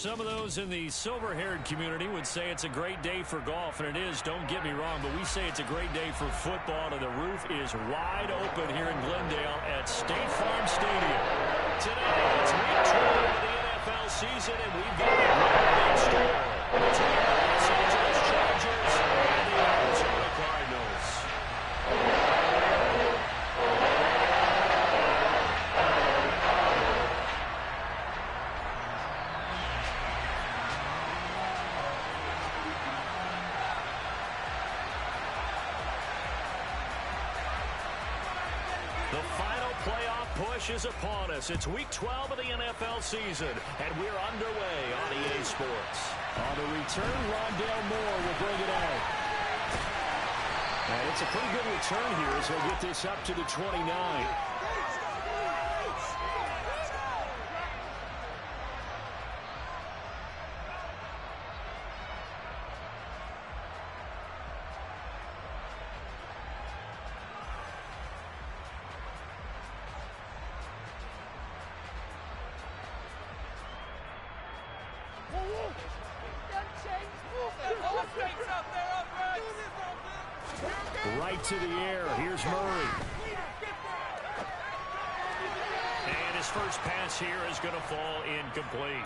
Some of those in the silver-haired community would say it's a great day for golf, and it is, don't get me wrong, but we say it's a great day for football, and the roof is wide open here in Glendale at State Farm Stadium. Today, it's week 12 of the NFL season, and we've got a great story between the Los Angeles Chargers and the Arizona Cardinals. The final playoff push is upon us. It's week 12 of the NFL season, and we're underway on EA Sports. On the return, Rondale Moore will bring it out. And it's a pretty good return here as he'll get this up to the 29. Right to the air. Here's Murray. And his first pass here is going to fall incomplete.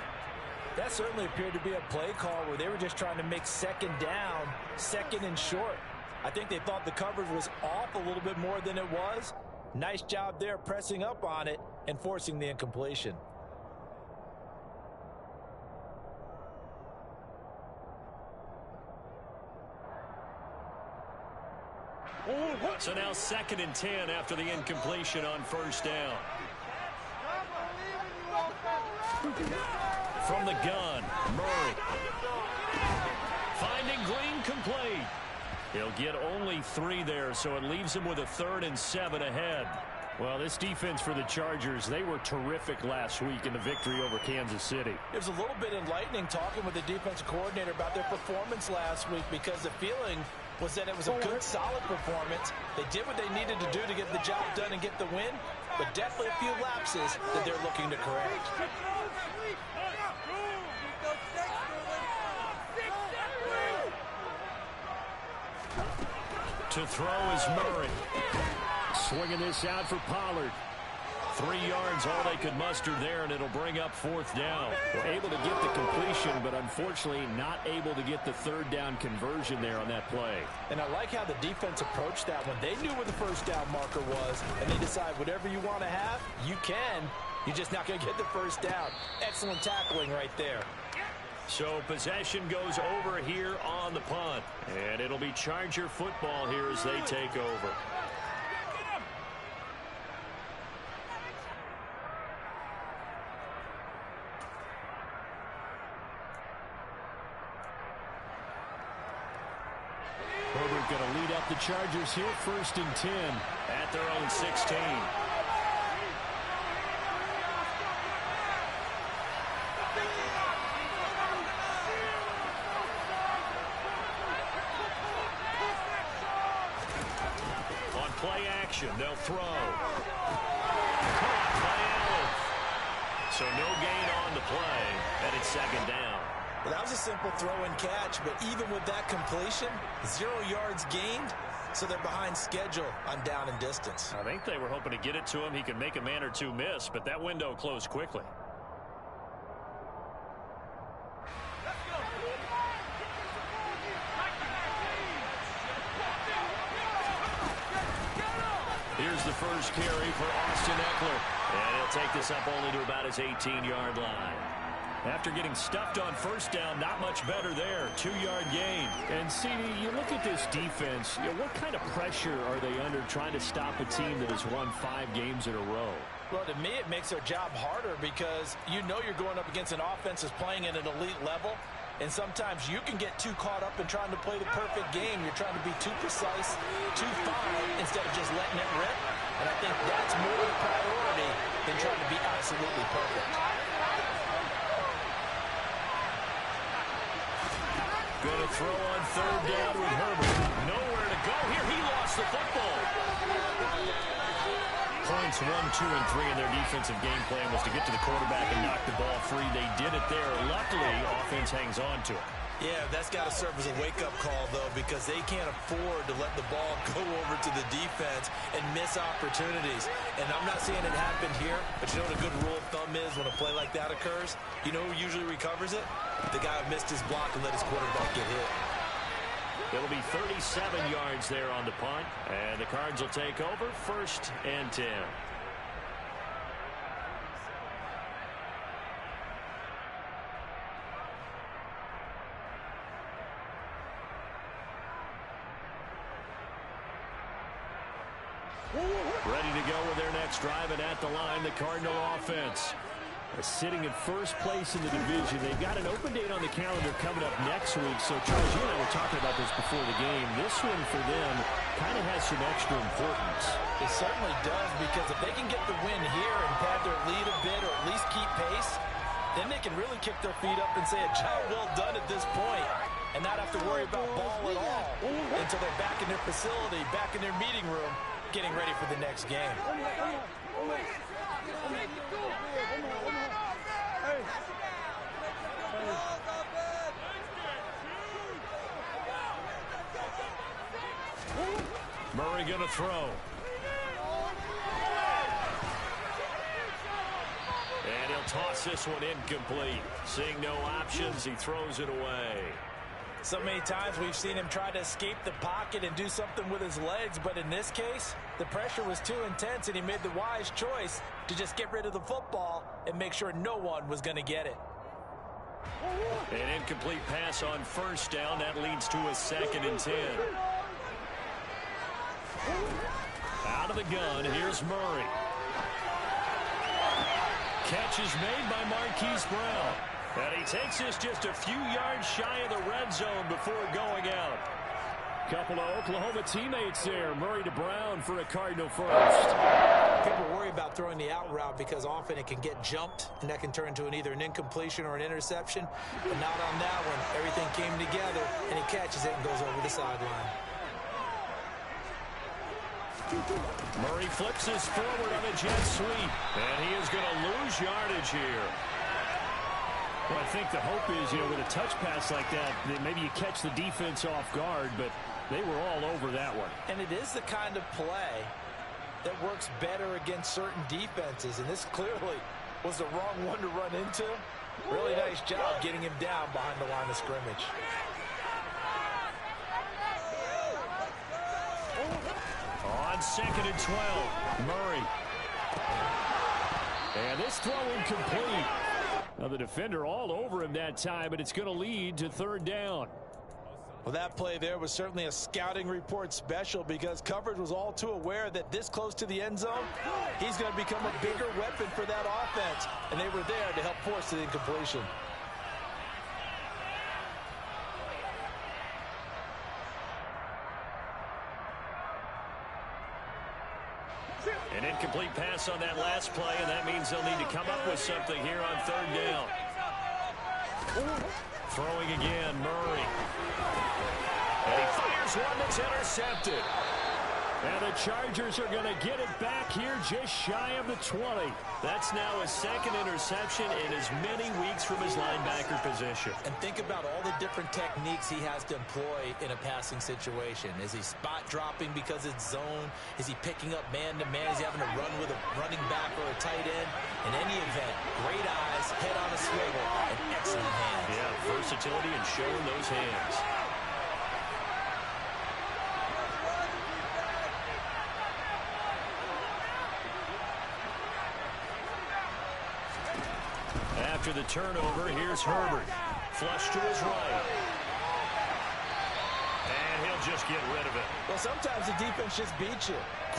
That certainly appeared to be a play call where they were just trying to make second down, second and short. I think they thought the coverage was off a little bit more than it was. Nice job there pressing up on it and forcing the incompletion. So now 2nd and 10 after the incompletion on first down. From the gun, Murray. Finding Green complete. He'll get only 3 there, so it leaves him with a 3rd and 7 ahead. Well, this defense for the Chargers, they were terrific last week in the victory over Kansas City. It was a little bit enlightening talking with the defensive coordinator about their performance last week because the feeling was that it was a good, solid performance. They did what they needed to do to get the job done and get the win, but definitely a few lapses that they're looking to correct. To throw is Murray. Swinging this out for Pollard. 3 yards, all they could muster there, and it'll bring up 4th down. We're able to get the completion, but unfortunately not able to get the 3rd down conversion there on that play. And I like how the defense approached that one. They knew where the first down marker was, and they decide whatever you want to have, you can. You're just not going to get the first down. Excellent tackling right there. So possession goes over here on the punt, and it'll be Charger football here as they take over. Herbert going to lead up the Chargers here, 1st and 10 at their own 16. On play action, they'll throw. Caught by Allen. So no gain on the play, and it's 2nd down. Well, that was a simple throw and catch, but even with that completion, 0 yards gained, so they're behind schedule on down and distance. I think they were hoping to get it to him. He could make a man or two miss, but that window closed quickly. Here's the first carry for Austin Eckler, and he'll take this up only to about his 18-yard line. After getting stuffed on first down, not much better there. 2-yard gain. And, CD, you look at this defense, what kind of pressure are they under trying to stop a team that has won 5 games in a row? Well, to me, it makes their job harder because you know you're going up against an offense that's playing at an elite level, and sometimes you can get too caught up in trying to play the perfect game. You're trying to be too precise, too fine, instead of just letting it rip. And I think that's more of a priority than trying to be absolutely perfect. Going to throw on 3rd down with Herbert. Nowhere to go here. He lost the football. points 1, 2, and 3 in their defensive game plan was to get to the quarterback and knock the ball free. They did it there. Luckily, offense hangs on to it. Yeah, that's got to serve as a wake-up call, though, because they can't afford to let the ball go over to the defense and miss opportunities. And I'm not saying it happened here, but you know what a good rule of thumb is when a play like that occurs? You know who usually recovers it? The guy who missed his block and let his quarterback get hit. It'll be 37 yards there on the punt, and the Cards will take over 1st and 10. Ready to go with their next drive, and at the line, the Cardinal offense. Sitting in first place in the division. They've got an open date on the calendar coming up next week. So, Charles, you and I were talking about this before the game. This one for them kind of has some extra importance. It certainly does, because if they can get the win here and pad their lead a bit or at least keep pace, then they can really kick their feet up and say a job well done at this point and not have to worry about ball at all until they're back in their facility, back in their meeting room, getting ready for the next game. Murray going to throw. And he'll toss this one incomplete. Seeing no options, he throws it away. So many times we've seen him try to escape the pocket and do something with his legs, but in this case, the pressure was too intense and he made the wise choice to just get rid of the football and make sure no one was going to get it. An incomplete pass on 1st down. That leads to a 2nd and 10. Out of the gun, here's Murray. Catch is made by Marquise Brown. And he takes this just a few yards shy of the red zone before going out. Couple of Oklahoma teammates there. Murray to Brown for a Cardinal first. People worry about throwing the out route because often it can get jumped, and that can turn into either an incompletion or an interception. But not on that one. Everything came together, and he catches it and goes over the sideline. Murray flips this forward on a jet sweep, and he is going to lose yardage here. Well, I think the hope is, with a touch pass like that maybe you catch the defense off guard, but they were all over that one. And it is the kind of play that works better against certain defenses, and this clearly was the wrong one to run into. Really nice job getting him down behind the line of scrimmage. On 2nd and 12, Murray. And this throw incomplete. Now the defender all over him that time, but it's going to lead to 3rd down. Well, that play there was certainly a scouting report special because coverage was all too aware that this close to the end zone, he's going to become a bigger weapon for that offense, and they were there to help force the incompletion. An incomplete pass on that last play, and that means they'll need to come up with something here on 3rd down. Throwing again, Murray. And he fires one that's intercepted. And the Chargers are going to get it back here just shy of the 20. That's now his 2nd interception in as many weeks from his linebacker position. And think about all the different techniques he has to employ in a passing situation. Is he spot dropping because it's zone? Is he picking up man-to-man? Is he having to run with a running back or a tight end? In any event, great eyes, head on a swivel, and excellent hands. Yeah, versatility and showing those hands. After the turnover, here's Herbert. Flush to his right. And he'll just get rid of it. Well, sometimes the defense just beats you.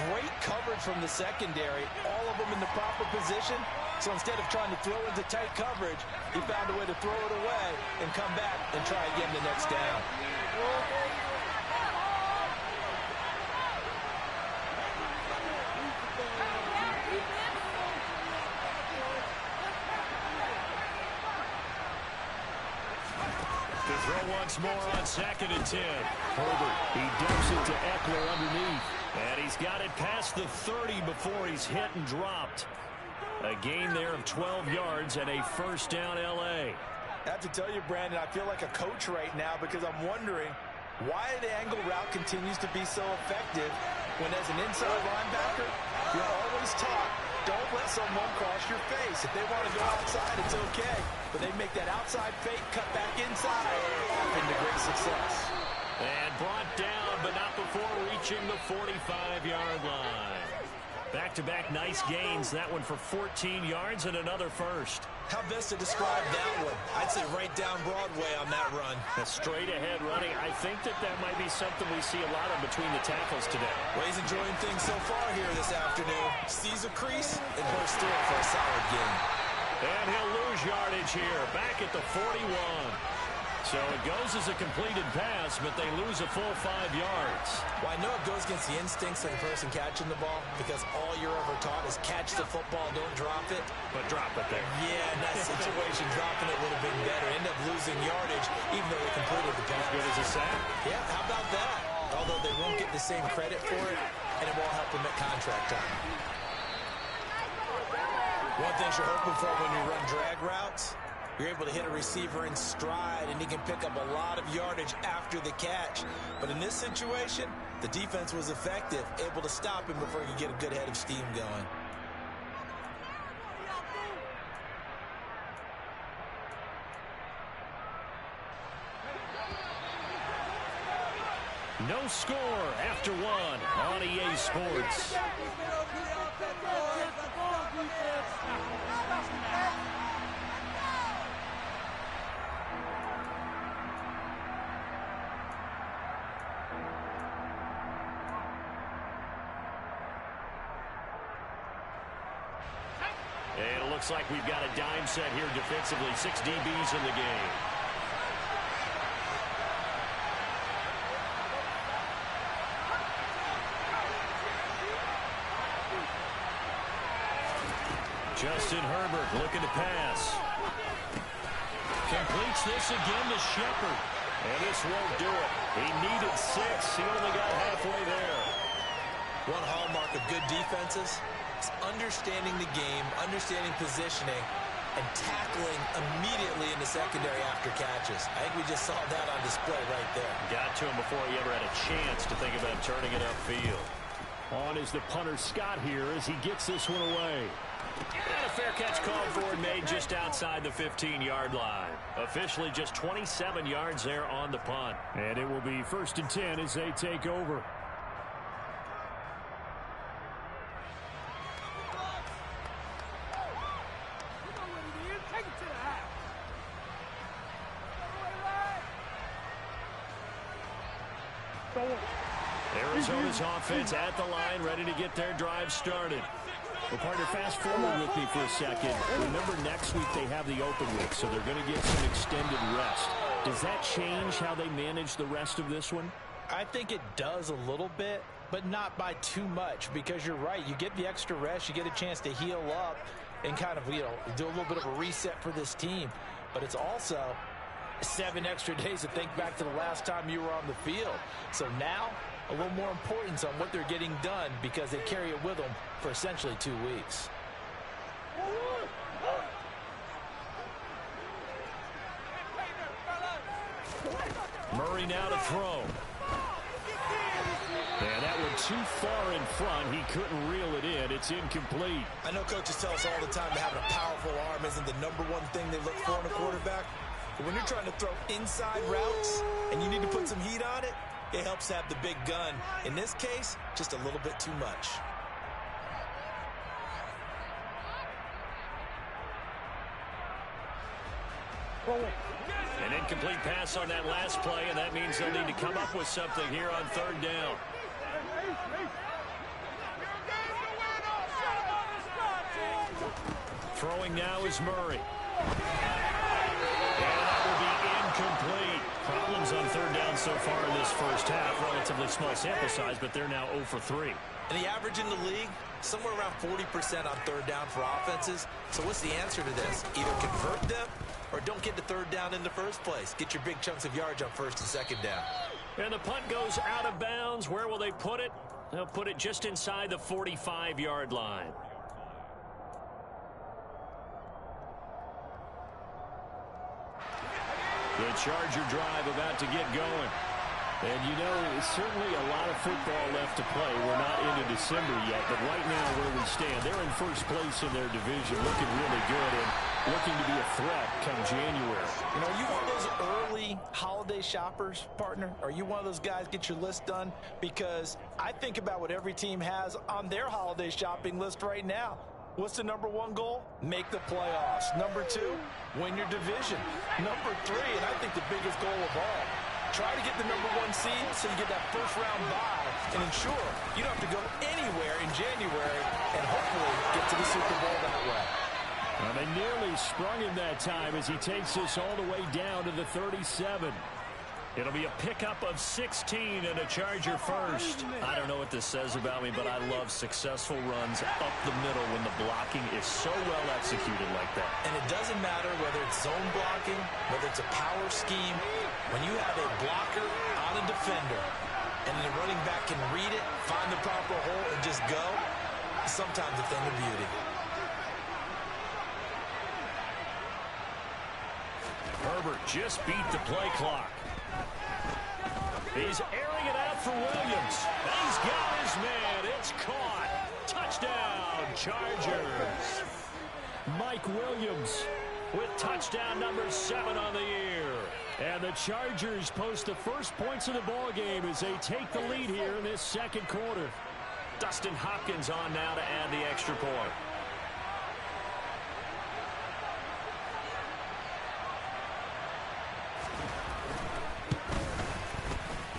Great coverage from the secondary, all of them in the proper position. So instead of trying to throw into tight coverage, he found a way to throw it away and come back and try again the next down. To throw once more on 2nd and 10. Herbert, he dumps it to Eckler underneath. And he's got it past the 30 before he's hit and dropped. A gain there of 12 yards and a first down L.A. I have to tell you, Brandon, I feel like a coach right now because I'm wondering why the angle route continues to be so effective when as an inside linebacker, you're always taught, don't let someone cross your face. If they want to go outside, it's okay. But they make that outside fake, cut back inside, into great success. And brought down, but not before reaching the 45-yard line. Back-to-back nice gains. That one for 14 yards and another first. How best to describe that one? I'd say right down Broadway on that run. A straight-ahead running. I think that might be something we see a lot of between the tackles today. Well, he's enjoying things so far here this afternoon. Sees a crease and bursts through it for a solid gain. And he'll lose yardage here. Back at the 41. So it goes as a completed pass, but they lose a full 5 yards. Well, I know it goes against the instincts of the person catching the ball because all you're ever taught is catch the football, don't drop it. But drop it there. Yeah, in that situation, dropping it would have been better. End up losing yardage, even though they completed the pass. As good as a sack? Yeah, how about that? Although they won't get the same credit for it, and it won't help them at contract time. One thing you're hoping for when you run drag routes, you're able to hit a receiver in stride, and he can pick up a lot of yardage after the catch. But in this situation, the defense was effective, able to stop him before he could get a good head of steam going. No score after one on EA Sports. And it looks like we've got a dime set here defensively. 6 DBs in the game. Justin Herbert looking to pass. Completes this again to Shepard. And this won't do it. He needed 6. He only got halfway there. One hallmark of good defenses is understanding the game, understanding positioning, and tackling immediately in the secondary after catches. I think we just saw that on display right there. Got to him before he ever had a chance to think about turning it upfield. On is the punter Scott here as he gets this one away. And a fair catch called for and made just outside the 15-yard line. Officially just 27 yards there on the punt. And it will be 1st and 10 as they take over. Arizona's offense at the line, ready to get their drive started. Well, partner, fast forward with me for a second. Remember, next week they have the open week, so they're going to get some extended rest. Does that change how they manage the rest of this one? I think it does a little bit, but not by too much, because you're right. You get the extra rest, you get a chance to heal up and kind of, do a little bit of a reset for this team. But it's also 7 extra days to think back to the last time you were on the field. So now, a little more importance on what they're getting done because they carry it with them for essentially 2 weeks. Murray now to throw. And that one too far in front. He couldn't reel it in. It's incomplete. I know coaches tell us all the time that having a powerful arm isn't the #1 thing they look for in a quarterback. But when you're trying to throw inside routes and you need to put some heat on it, it helps have the big gun. In this case, just a little bit too much. An incomplete pass on that last play, and that means they'll need to come up with something here on 3rd down. Throwing now is Murray. And that will be incomplete. Problems on 3rd down so far in this first half. Relatively small sample size, but they're now 0 for 3. And the average in the league, somewhere around 40% on 3rd down for offenses. So what's the answer to this? Either convert them or don't get to 3rd down in the first place. Get your big chunks of yards on 1st and 2nd down. And the punt goes out of bounds. Where will they put it? They'll put it just inside the 45-yard line. The Charger drive about to get going. And, you know, certainly a lot of football left to play. We're not into December yet, but right now where we stand, they're in first place in their division, looking really good and looking to be a threat come January. You know, are you one of those early holiday shoppers, partner? Are you one of those guys get your list done? Because I think about what every team has on their holiday shopping list right now. What's the number one goal? Make the playoffs. Number two, win your division. Number three, and I think the biggest goal of all, try to get the number one seed so you get that first-round bye and ensure you don't have to go anywhere in January and hopefully get to the Super Bowl that way. Well, they nearly sprung him that time as he takes this all the way down to the 37. It'll be a pickup of 16 and a Charger first. I don't know what this says about me, but I love successful runs up the middle when the blocking is so well executed like that. And it doesn't matter whether it's zone blocking, whether it's a power scheme. When you have a blocker on a defender and the running back can read it, find the proper hole, and just go, sometimes a thing of beauty. Herbert just beat the play clock. He's airing it out for Williams. He's got his man. It's caught. Touchdown, Chargers. Mike Williams with touchdown number 7 on the year. And the Chargers post the first points of the ball game as they take the lead here in this second quarter. Dustin Hopkins on now to add the extra point.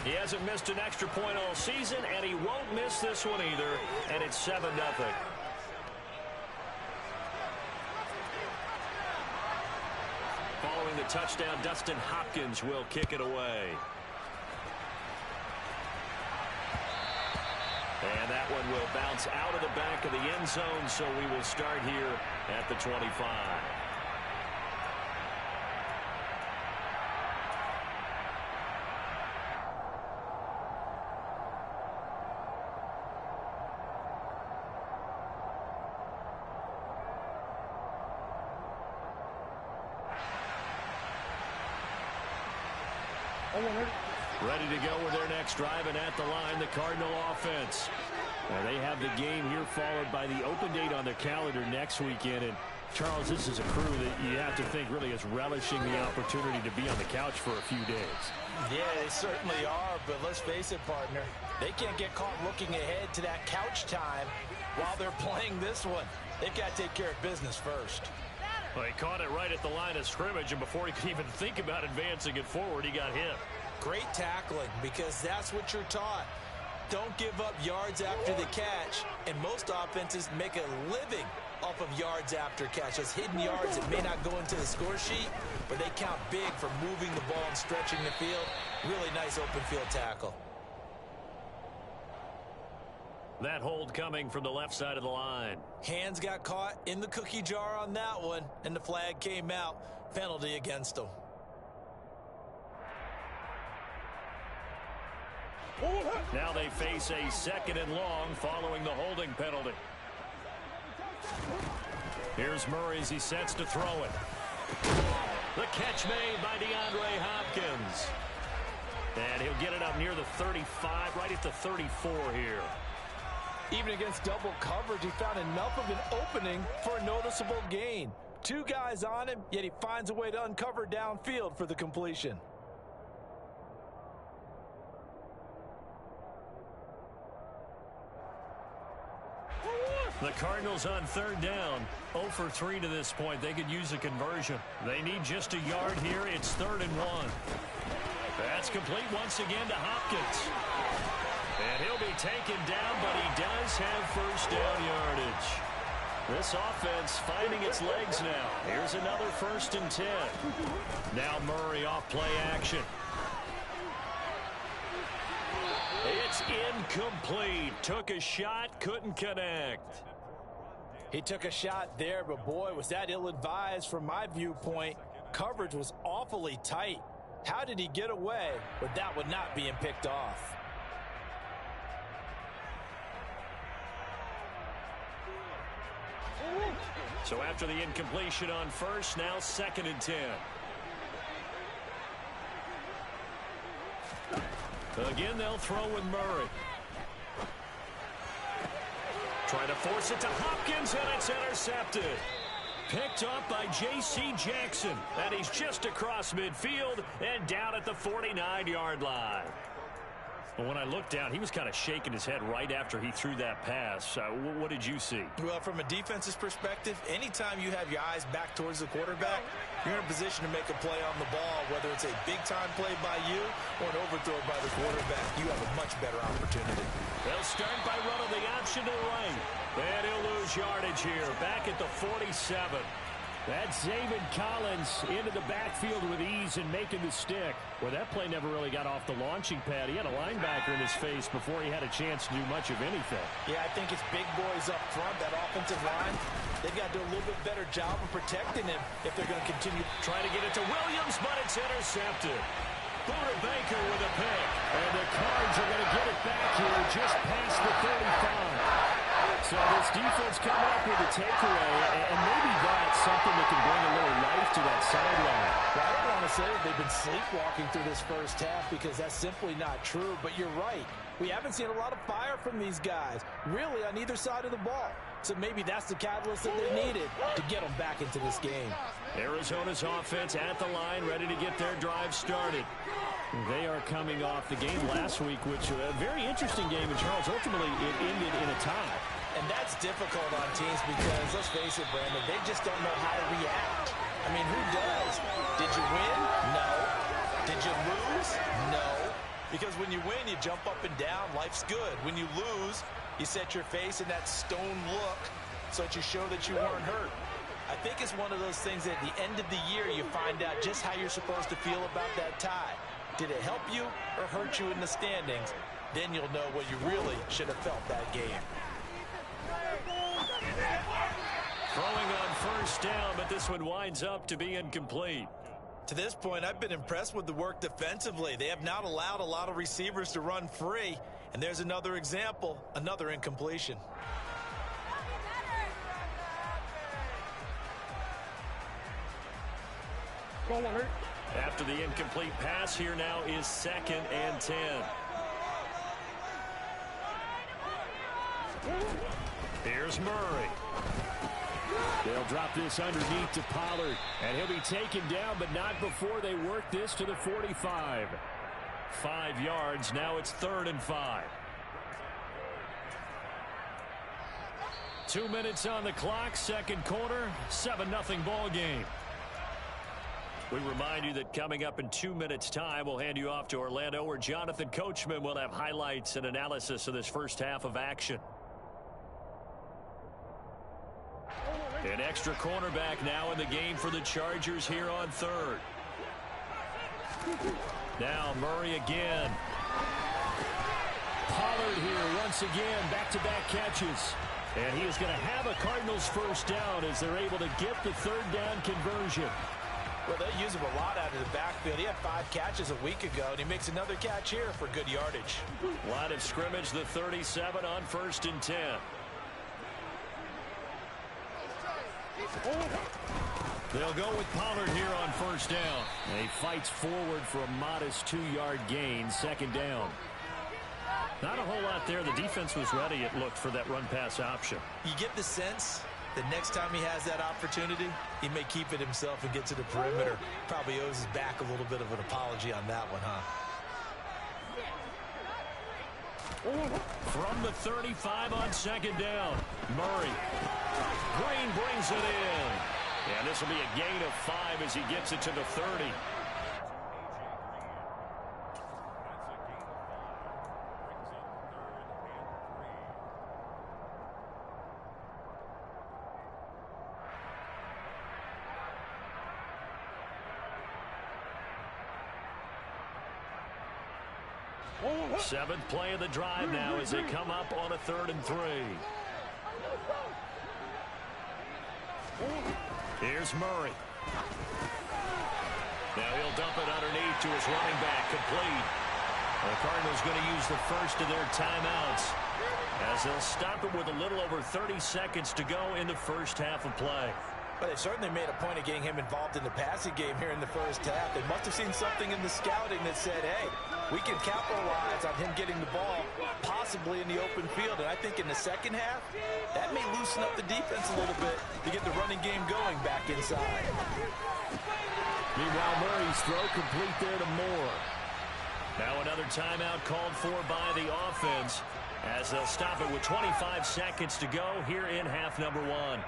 He hasn't missed an extra point all season, and he won't miss this one either, and it's 7-0. Following the touchdown, Dustin Hopkins will kick it away. And that one will bounce out of the back of the end zone, so we will start here at the 25. Ready to go with their next drive, and at the line, the Cardinal offense. Now they have the game here followed by the open date on their calendar next weekend. And Charles, this is a crew that you have to think really is relishing the opportunity to be on the couch for a few days. Yeah, they certainly are, but let's face it, partner. They can't get caught looking ahead to that couch time while they're playing this one. They've got to take care of business first. Well, he caught it right at the line of scrimmage, and before he could even think about advancing it forward, he got hit. Great tackling, because that's what you're taught. Don't give up yards after the catch, and most offenses make a living off of yards after catch. Those hidden yards that may not go into the score sheet, but they count big for moving the ball and stretching the field. Really nice open field tackle. That hold coming from the left side of the line. Hands got caught in the cookie jar on that one, and the flag came out. Penalty against them. Now they face a 2nd and long following the holding penalty. Here's Murray as he sets to throw it. The catch made by DeAndre Hopkins. And he'll get it up near the 35, right at the 34 here. Even against double coverage, he found enough of an opening for a noticeable gain. 2 guys on him, yet he finds a way to uncover downfield for the completion. The Cardinals on 3rd down. 0 for 3 to this point. They could use a conversion. They need just a yard here. It's 3rd and 1. That's complete once again to Hopkins. And he'll be taken down, but he does have first down yardage. This offense finding its legs now. Here's another 1st and 10. Now Murray off play action. It's incomplete. Took a shot, couldn't connect. He took a shot there, but boy, was that ill-advised from my viewpoint. Coverage was awfully tight. How did he get away with that one not being picked off? So after the incompletion on first, now 2nd and 10. Again, they'll throw with Murray. Trying to force it to Hopkins, and it's intercepted. Picked up by J.C. Jackson. And he's just across midfield and down at the 49-yard line. But when I looked down, he was kind of shaking his head right after he threw that pass. What did you see? Well, from a defense's perspective, anytime you have your eyes back towards the quarterback, you're in a position to make a play on the ball, whether it's a big-time play by you or an overthrow by the quarterback. You have a much better opportunity. They'll start by running the option to the right. And he'll lose yardage here, back at the 47. That's Zaven Collins into the backfield with ease and making the stick. Well, that play never really got off the launching pad. He had a linebacker in his face before he had a chance to do much of anything. Yeah, I think it's big boys up front, that offensive line. They've got to do a little bit better job of protecting him if they're going to continue. Trying to get it to Williams, but it's intercepted. Buda Baker with a pick. And the Cards are going to get it back here just past the 35. So this defense coming up with a takeaway, and maybe that's something that can bring a little life to that sideline. Well, I don't want to say that they've been sleepwalking through this first half because that's simply not true, but you're right. We haven't seen a lot of fire from these guys, really, on either side of the ball. So maybe that's the catalyst that they needed to get them back into this game. Arizona's offense at the line, ready to get their drive started. They are coming off the game last week, which was a very interesting game in Charles. Ultimately, it ended in a tie. And that's difficult on teams because, let's face it, Brandon, they just don't know how to react. I mean, who does? Did you win? No. Did you lose? No. Because when you win, you jump up and down. Life's good. When you lose, you set your face in that stone look so that you show that you weren't hurt. I think it's one of those things that at the end of the year, you find out just how you're supposed to feel about that tie. Did it help you or hurt you in the standings? Then you'll know what you really should have felt that game. Throwing on first down, but this one winds up to be incomplete. To this point, I've been impressed with the work defensively. They have not allowed a lot of receivers to run free. And there's another example, another incompletion. After the incomplete pass, here now is 2nd and 10. Here's Murray. They'll drop this underneath to Pollard, and he'll be taken down, but not before they work this to the 45. 5 yards, now it's 3rd and 5. 2 minutes on the clock, second quarter, 7-0 ball game. We remind you that coming up in 2 minutes' time, we'll hand you off to Orlando, where Jonathan Coachman will have highlights and analysis of this first half of action. An extra cornerback now in the game for the Chargers here on 3rd. Now Murray again. Pollard here once again, back-to-back catches. And he is going to have a Cardinals first down as they're able to get the 3rd down conversion. Well, they use him a lot out of the backfield. He had 5 catches a week ago, and he makes another catch here for good yardage. Line of scrimmage, the 37 on 1st and 10. They'll go with Pollard here on first down. And he fights forward for a modest 2-yard gain, 2nd down. Not a whole lot there. The defense was ready, it looked, for that run-pass option. You get the sense that next time he has that opportunity, he may keep it himself and get to the perimeter. Probably owes his back a little bit of an apology on that one, huh? From the 35 on 2nd down, Murray. Green brings it in. And this will be a gain of 5 as he gets it to the 30. Seventh play of the drive now as they come up on a 3rd and 3. Here's Murray. Now he'll dump it underneath to his running back, complete. The Cardinals going to use the first of their timeouts as they'll stop it with a little over 30 seconds to go in the first half of play. But they certainly made a point of getting him involved in the passing game here in the first half. They must have seen something in the scouting that said, hey, we can capitalize on him getting the ball possibly in the open field. And I think in the second half, that may loosen up the defense a little bit to get the running game going back inside. Meanwhile, Murray's throw complete there to Moore. Now another timeout called for by the offense as they'll stop it with 25 seconds to go here in half number one.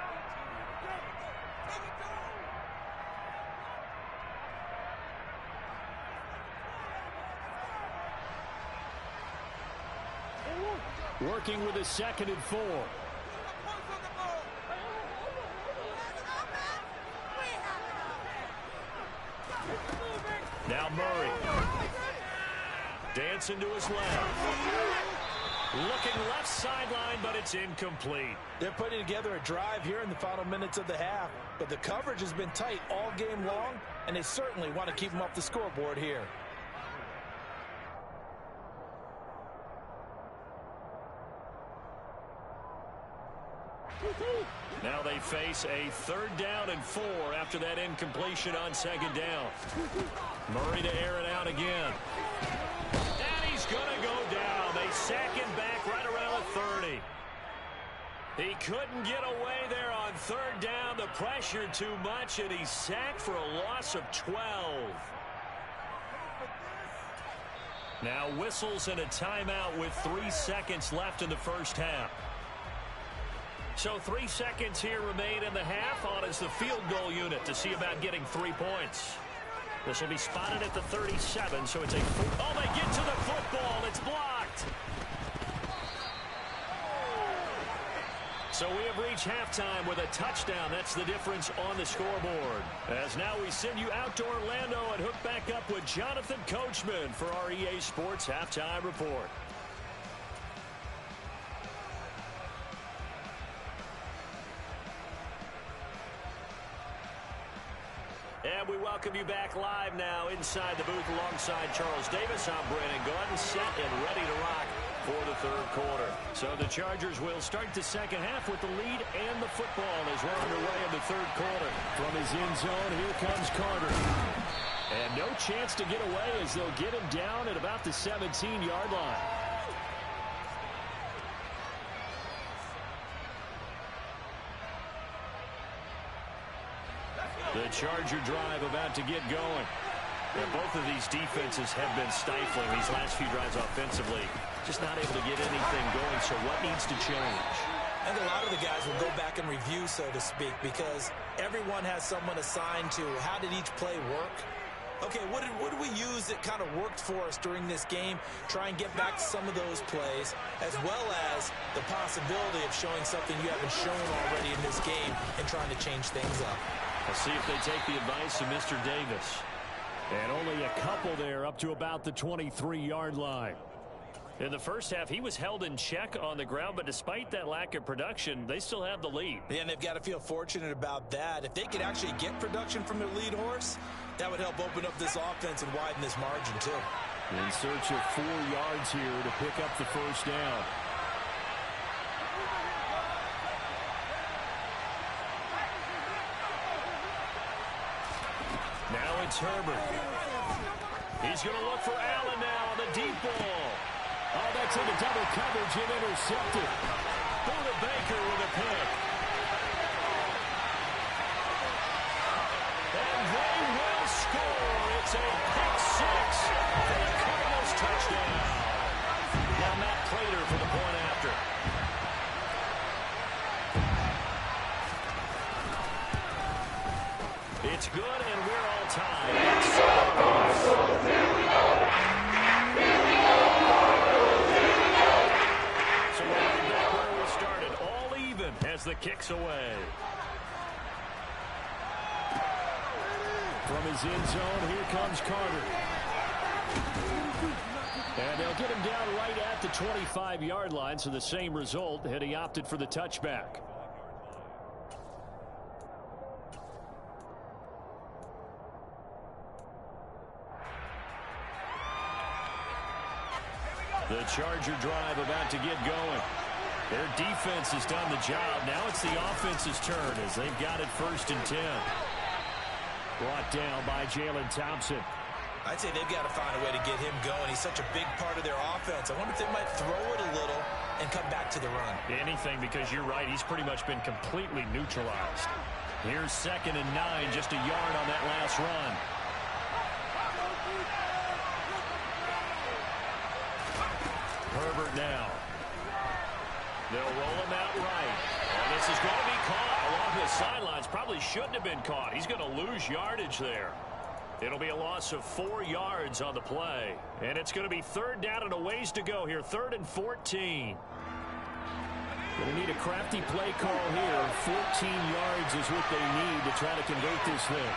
Working with a 2nd and 4. Now Murray. Dancing to his left. Looking left sideline, but it's incomplete. They're putting together a drive here in the final minutes of the half, but the coverage has been tight all game long, and they certainly want to keep them off the scoreboard here. Now they face a 3rd down and 4 after that incompletion on 2nd down. Murray to air it out again. And he's going to go down. They sack him back right around the 30. He couldn't get away there on 3rd down. The pressure too much, and he's sacked for a loss of 12. Now whistles and a timeout with 3 seconds left in the first half. So 3 seconds here remain in the half. On is the field goal unit to see about getting 3 points. This will be spotted at the 37, so it's a... Oh, they get to the football. It's blocked. So we have reached halftime with a touchdown. That's the difference on the scoreboard. As now we send you out to Orlando and hook back up with Jonathan Coachman for our EA Sports Halftime Report. And we welcome you back live now inside the booth alongside Charles Davis. I'm Brandon Gordon, set and ready to rock for the 3rd quarter. So the Chargers will start the second half with the lead and the football as we're underway in the 3rd quarter. From his end zone, here comes Carter. And no chance to get away as they'll get him down at about the 17-yard line. The Charger drive about to get going. And both of these defenses have been stifling these last few drives offensively. Just not able to get anything going, so what needs to change? And a lot of the guys will go back and review, so to speak, because everyone has someone assigned to how did each play work. Okay, what did we use that kind of worked for us during this game? Try and get back to some of those plays, as well as the possibility of showing something you haven't shown already in this game and trying to change things up. Let's see if they take the advice of Mr. Davis. And only a couple there up to about the 23-yard line. In the first half, he was held in check on the ground, but despite that lack of production, they still have the lead. Yeah, and they've got to feel fortunate about that. If they could actually get production from their lead horse, that would help open up this offense and widen this margin, too. In search of 4 yards here to pick up the first down. Now it's Herbert. He's going to look for Allen now on the deep ball. Oh, that's into double coverage and intercepted. Buda Baker with a pick. And they will score. It's a pick 6 for the Cardinals touchdown. Now Matt Prater for the point after. It's good, and we're all tied. So we're right back where we started, all even as the kick's away. From his end zone, here comes Carter. And they'll get him down right at the 25-yard line, so the same result had he opted for the touchback. The Charger drive about to get going. Their defense has done the job. Now it's the offense's turn as they've got it 1st and 10. Brought down by Jalen Thompson. I'd say they've got to find a way to get him going. He's such a big part of their offense. I wonder if they might throw it a little and come back to the run. Anything, because you're right. He's pretty much been completely neutralized. Here's 2nd and 9, just a yard on that last run. Herbert now. They'll roll him out right. And this is going to be caught along the sidelines. Probably shouldn't have been caught. He's going to lose yardage there. It'll be a loss of 4 yards on the play. And it's going to be 3rd down and a ways to go here. 3rd and 14. Going to need a crafty play call here. 14 yards is what they need to try to convert this thing.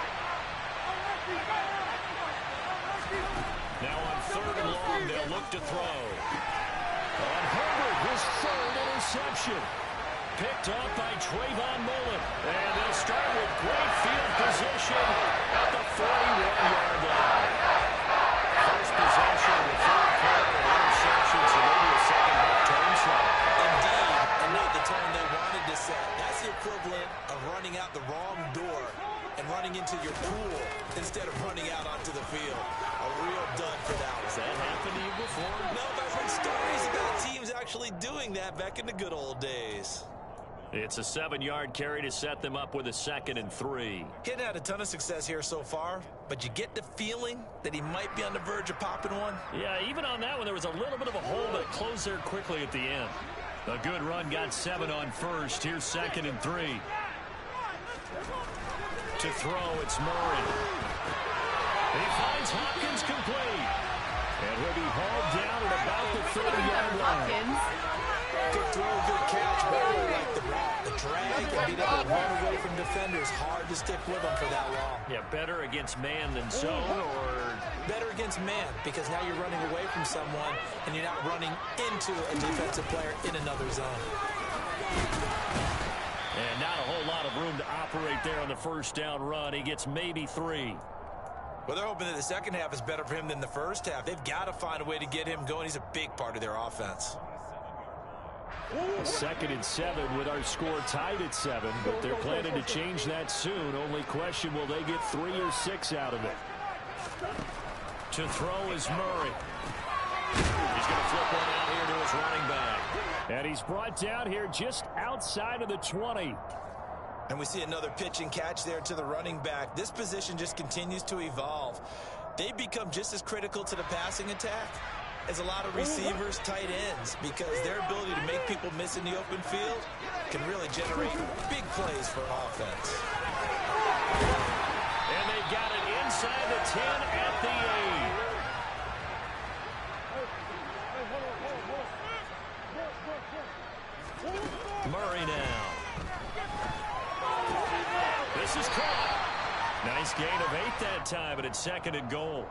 Now on 3rd and long, they'll look to throw. And Herbert, his 3rd interception. Picked up by Trayvon Mullen. And they'll start with great field position at the 41-yard line. First possession of the 3rd quarter of interception, so maybe a second-half turn shot. Indeed, and not the tone they wanted to set. That's the equivalent of running out the wrong door and running into your pool instead of running out onto the field. A real dud for that one. Has that happened to you before? No, but I've heard stories about teams actually doing that back in the good old days. It's a 7-yard carry to set them up with a 2nd and 3. He hadn't had a ton of success here so far, but you get the feeling that he might be on the verge of popping one. Yeah, even on that one, there was a little bit of a hole, but it closed there quickly at the end. A good run, got 7 on first. Here's 2nd and 3. To throw, it's Murray. He finds Hopkins complete. And he'll be hauled down at about the 30-yard line. Good throw, good catch, but I really like the route. The drag and being able to run away from defenders. Hard to stick with them for that long. Yeah, better against man than zone, or better against man, because now you're running away from someone and you're not running into a defensive player in another zone. And not a whole lot of room to operate there on the 1st down run. He gets maybe 3. Well, they're hoping that the second half is better for him than the first half. They've got to find a way to get him going. He's a big part of their offense. 2nd and 7 with our score tied at 7, but they're planning to change that soon. Only question, will they get 3 or 6 out of it? To throw is Murray. He's going to flip one out here to his running back. And he's brought down here just outside of the 20. And we see another pitch and catch there to the running back. This position just continues to evolve. They become just as critical to the passing attack as a lot of receivers, tight ends, because their ability to make people miss in the open field can really generate big plays for an offense. And they got it inside the 10 at the 8. Murray now. This is caught. Nice gain of 8 that time, but it's 2nd and goal.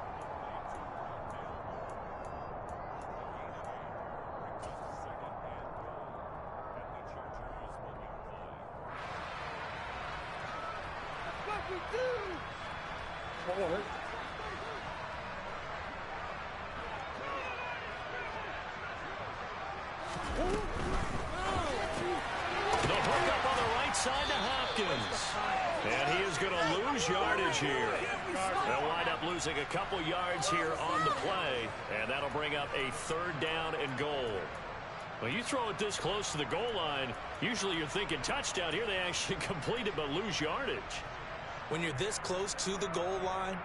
The hook up on the right side to Hopkins. And he is going to lose yardage here. They'll wind up losing a couple yards here on the play, and that'll bring up a 3rd down and goal. When you throw it this close to the goal line, usually you're thinking touchdown. Here they actually complete it but lose yardage. When you're this close to the goal line,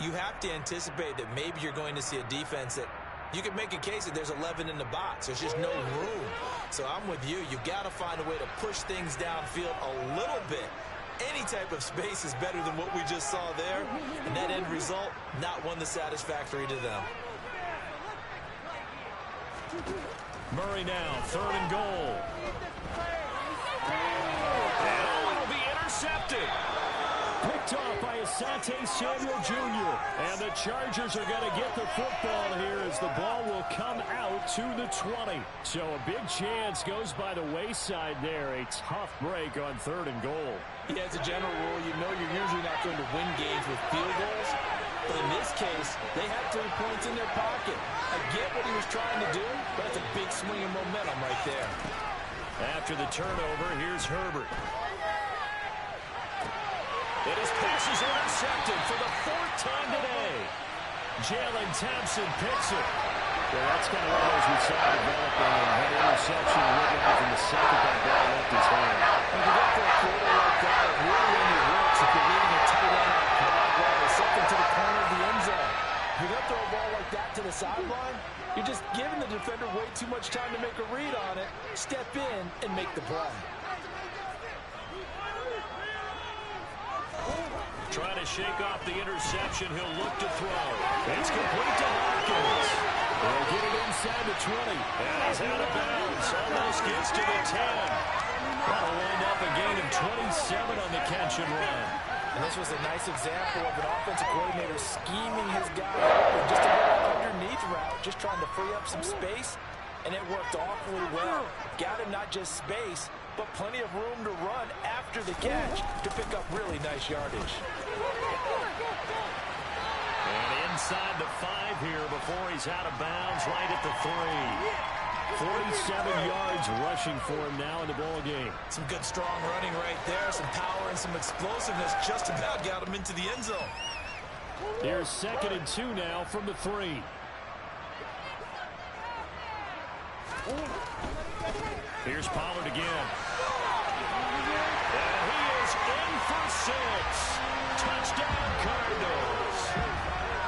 you have to anticipate that maybe you're going to see a defense that you can make a case that there's 11 in the box. There's just no room. So I'm with you. You've got to find a way to push things downfield a little bit. Any type of space is better than what we just saw there. And that end result, not one that's satisfactory to them. Murray now, 3rd and goal. And it'll be intercepted. Picked off by Asante Samuel Jr. And the Chargers are going to get the football here as the ball will come out to the 20. So a big chance goes by the wayside there. A tough break on 3rd and goal. Yeah, as a general rule, you know you're usually not going to win games with field goals. But in this case, they have 3 points in their pocket. I get what he was trying to do, but that's a big swing of momentum right there. After the turnover, here's Herbert. And his pass is intercepted for the 4th time today. Jalen Thompson picks it. Well, that's kind of one of those we saw developing, and had an interception ripping off in the second that ball left his hand. And to get for a quarter like that, it really only works if you're leading a tight end out Broadway, something to the corner of the end zone. If you're going to throw a ball like that to the sideline, you're just giving the defender way too much time to make a read on it. Step in and make the play. Trying to shake off the interception. He'll look to throw. It's complete to Hopkins. They'll get it inside the 20. And he's out of bounds. Almost gets to the 10. That'll wind up a gain of 27 on the catch and run. And this was a nice example of an offensive coordinator scheming his guy open. Just a little underneath route, just trying to free up some space. And it worked awfully well. Got him not just space, but plenty of room to run after the catch to pick up really nice yardage. And inside the 5 here before he's out of bounds, right at the 3. 47 yards rushing for him now in the ball game. Some good strong running right there, some power and some explosiveness just about got him into the end zone. Here's 2nd and 2 now from the 3. Here's Pollard again. And he is in for 6. Touchdown Cardinals.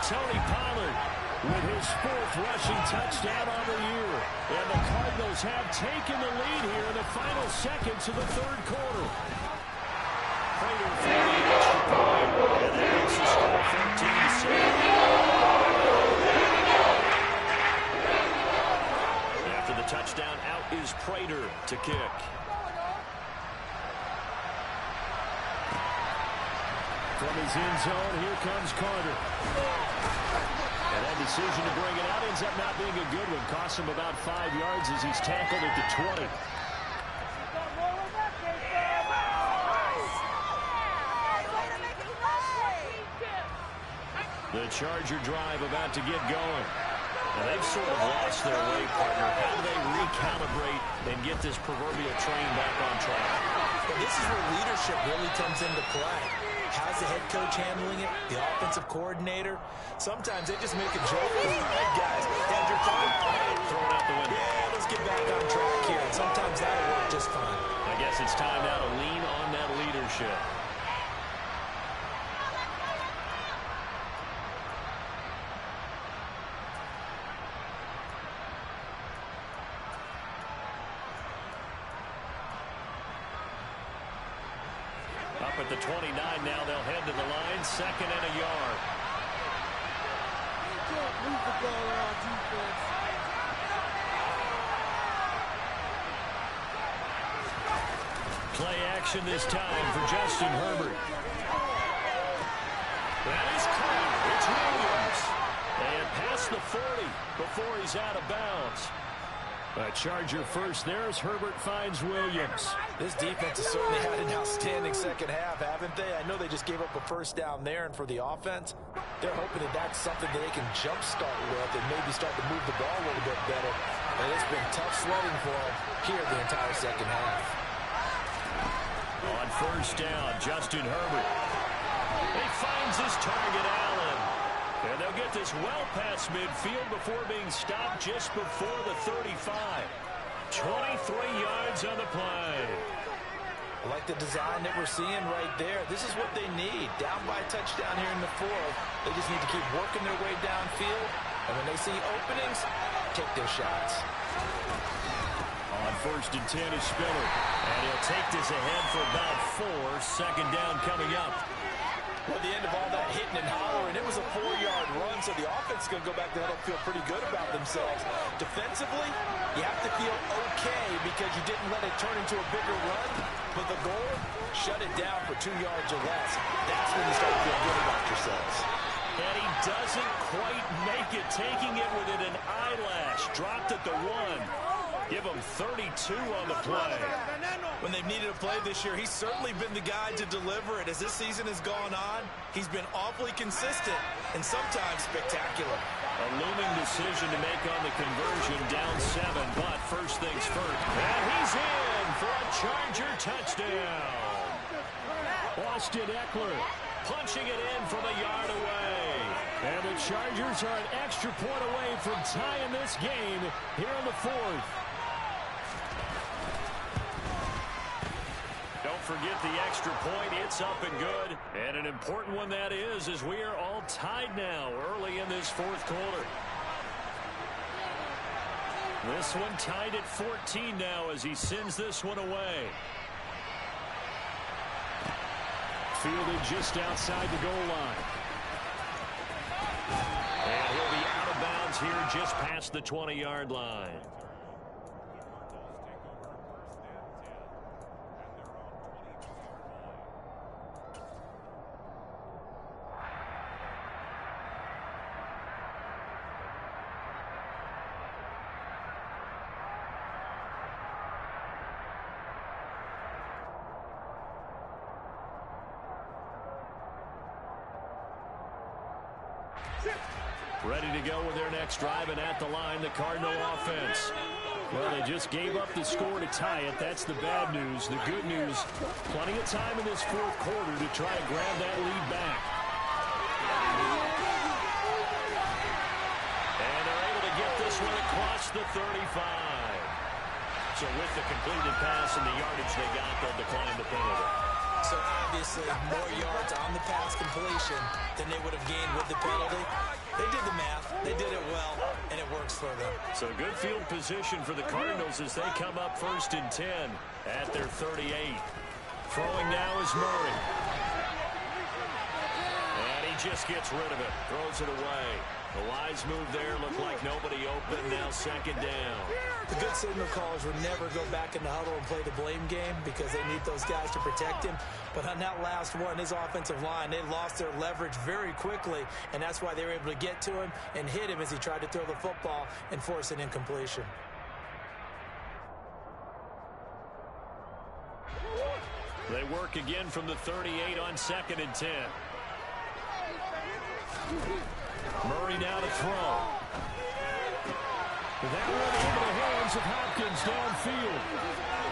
Tony Pollard with his 4th rushing touchdown on the year. And the Cardinals have taken the lead here in the final seconds of the 3rd quarter. Prater for the extra point. And that makes the score 14-7. After the touchdown, out is Prater to kick. From his end zone, here comes Carter. And that decision to bring it out ends up not being a good one. Costs him about 5 yards as he's tackled at the 20. The Charger drive about to get going. And they've sort of lost their way, partner. How do they recalibrate and get this proverbial train back on track? Well, this is where leadership really comes into play. How's the head coach handling it? The offensive coordinator? Sometimes they just make a joke. All right, guys, had your fun? Throw it out the window. Yeah, let's get back on track here. And sometimes that'll work just fine. I guess it's time now to lean on that leadership. Up at the 29 now, they'll head to the line, 2nd and a yard. Move the ball around defense. Play action this time for Justin Herbert. That is caught. It's Williams. And past the 40 before he's out of bounds. A Charger first there as Herbert finds Williams. This defense has certainly had an outstanding second half, haven't they? I know they just gave up a 1st down there, and for the offense, they're hoping that that's something that they can jumpstart with and maybe start to move the ball a little bit better. And it's been tough sledding for them here the entire second half. On 1st down, Justin Herbert. He finds his target, Allen. And they'll get this well past midfield before being stopped just before the 35. 23 yards on the play. I like the design that we're seeing right there. This is what they need. Down by a touchdown here in the 4th. They just need to keep working their way downfield. And when they see openings, take their shots. On 1st and 10 is Spiller. And he'll take this ahead for about 4. 2nd down coming up. Well, at the end of all that hitting and hollering, it was a 4-yard run, so the offense is going to go back there and feel pretty good about themselves. Defensively, you have to feel okay because you didn't let it turn into a bigger run, but the goal, shut it down for 2 yards or less. That's when you start to feel good about yourselves. And he doesn't quite make it, taking it within an eyelash. Dropped at the 1. Give him 32 on the play. When they've needed a play this year, he's certainly been the guy to deliver it. As this season has gone on, he's been awfully consistent and sometimes spectacular. A looming decision to make on the conversion, down 7, but first things first. And he's in for a Charger touchdown. Austin Eckler punching it in from a yard away. And the Chargers are an extra point away from tying this game here in the 4th. Don't forget the extra point. It's up and good. And an important one that is, as we are all tied now early in this 4th quarter. This one tied at 14 now as he sends this one away. Fielded just outside the goal line. And he'll be out of bounds here just past the 20-yard line. Ready to go with their next drive, and at the line, the Cardinal offense. Well, they just gave up the score to tie it. That's the bad news. The good news, plenty of time in this 4th quarter to try and grab that lead back. And they're able to get this one across the 35. So with the completed pass and the yardage they got, they'll decline the penalty. So obviously more yards on the pass completion than they would have gained with the penalty. They did the math. They did it well, and it works for them. So good field position for the Cardinals as they come up 1st and 10 at their 38. Throwing now is Murray. And he just gets rid of it. Throws it away. The wise move there. Looked like nobody open. Now 2nd down. The good signal callers would never go back in the huddle and play the blame game because they need those guys to protect him. But on that last one, his offensive line, they lost their leverage very quickly, and that's why they were able to get to him and hit him as he tried to throw the football and force an incompletion. They work again from the 38 on 2nd and 10. Murray now to throw. That one into the hands of Hopkins downfield.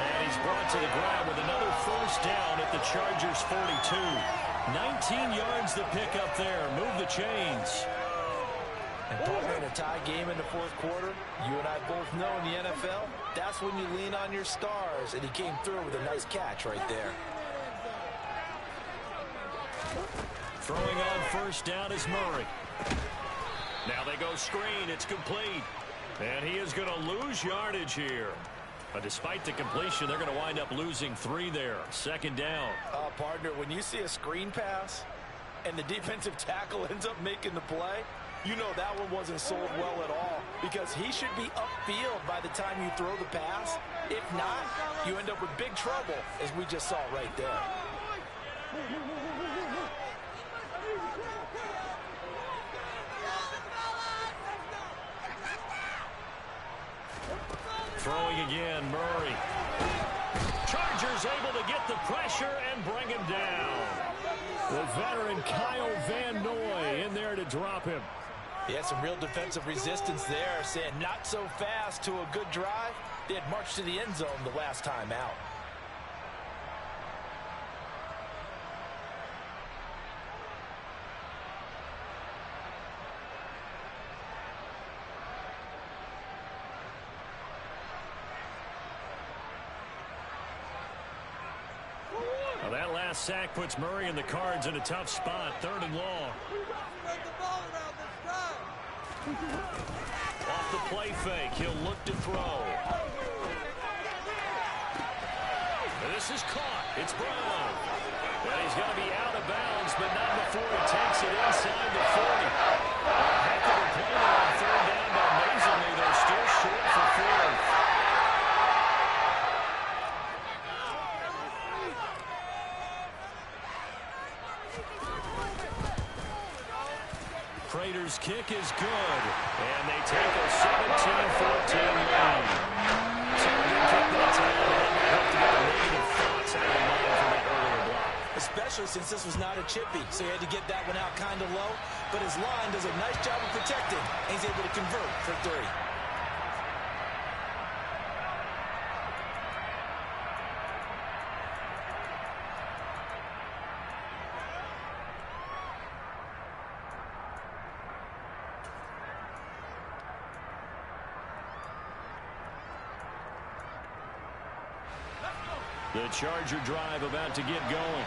And he's brought to the ground with another 1st down at the Chargers 42. 19 yards to pick up there. Move the chains. And partner, in a tie game in the 4th quarter, you and I both know in the NFL, that's when you lean on your stars. And he came through with a nice catch right there. Throwing on 1st down is Murray. Now they go screen. It's complete. And he is going to lose yardage here. But despite the completion, they're going to wind up losing 3 there. 2nd down. Partner, when you see a screen pass and the defensive tackle ends up making the play, you know that one wasn't sold well at all because he should be upfield by the time you throw the pass. If not, you end up with big trouble, as we just saw right there. Throwing again, Murray. Chargers able to get the pressure and bring him down. The veteran Kyle Van Noy in there to drop him. He had some real defensive resistance there, saying not so fast to a good drive. They had marched to the end zone the last time out. Well, that last sack puts Murray and the Cards in a tough spot. 3rd and long. Off the play fake, he'll look to throw. And this is caught. It's Brown. And he's going to be out of bounds, but not before he takes it inside the 40. Heck of a play there on 3rd down, but amazingly, they're still short for 4th. Prater's kick is good, and they take a 17-14 lead. especially since this was not a chippy, so he had to get that one out kind of low. But his line does a nice job of protecting, and he's able to convert for 3. The Charger drive about to get going.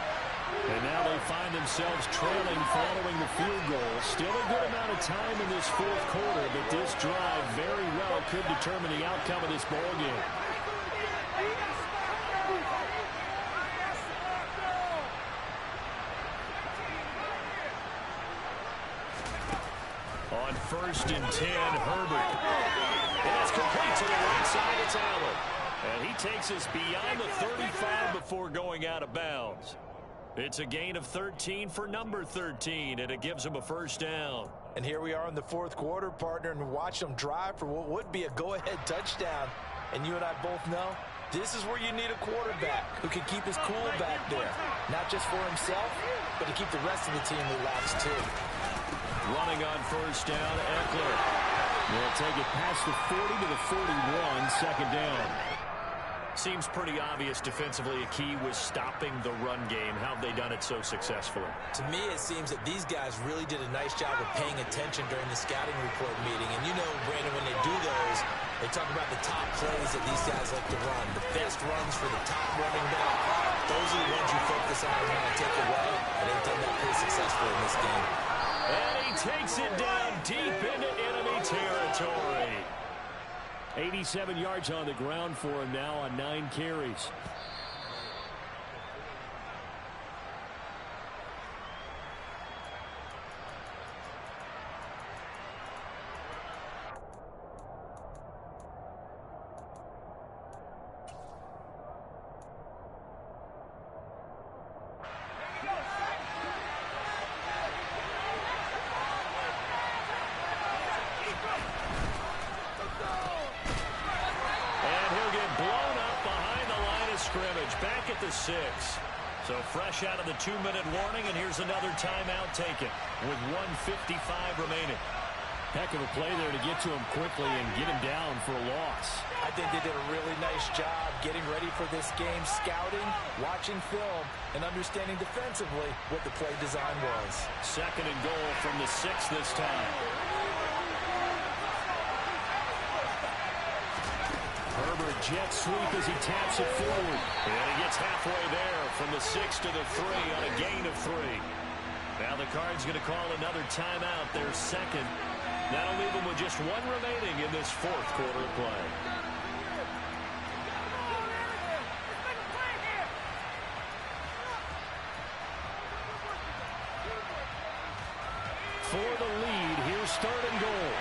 And now they find themselves trailing following the field goal. Still a good amount of time in this fourth quarter, but this drive very well could determine the outcome of this ball game. On 1st and 10, Herbert. And it's complete to the right side. It's Allen. And he takes us beyond the 35 before going out of bounds. It's a gain of 13 for number 13, and it gives him a first down. And here we are in the fourth quarter, partner, and watch them drive for what would be a go-ahead touchdown. And you and I both know this is where you need a quarterback who can keep his cool back there. Not just for himself, but to keep the rest of the team relaxed too. Running on first down, Eckler. They'll take it past the 40 to the 41, second down. Seems pretty obvious defensively a key was stopping the run game. How have they done it so successfully? To me, it seems that these guys really did a nice job of paying attention during the scouting report meeting. And you know, Brandon, when they do those, they talk about the top plays that these guys like to run. The best runs for the top running back. Those are the ones you focus on and want to take away. And they've done that pretty successfully in this game. And he takes it down deep into enemy territory. 87 yards on the ground for him now on 9 carries. Back at the 6. So fresh out of the 2-minute warning, and here's another timeout taken with 1:55 remaining. Heck of a play there to get to him quickly and get him down for a loss. I think they did a really nice job getting ready for this game, scouting, watching film, and understanding defensively what the play design was. Second and goal from the 6 this time. Herbert jet sweep as he taps it forward. And he gets halfway there from the 6 to the 3 on a gain of 3. Now the Cards going to call another timeout, their second. That'll leave them with just 1 remaining in this fourth quarter of play. For the lead, here's third and goal.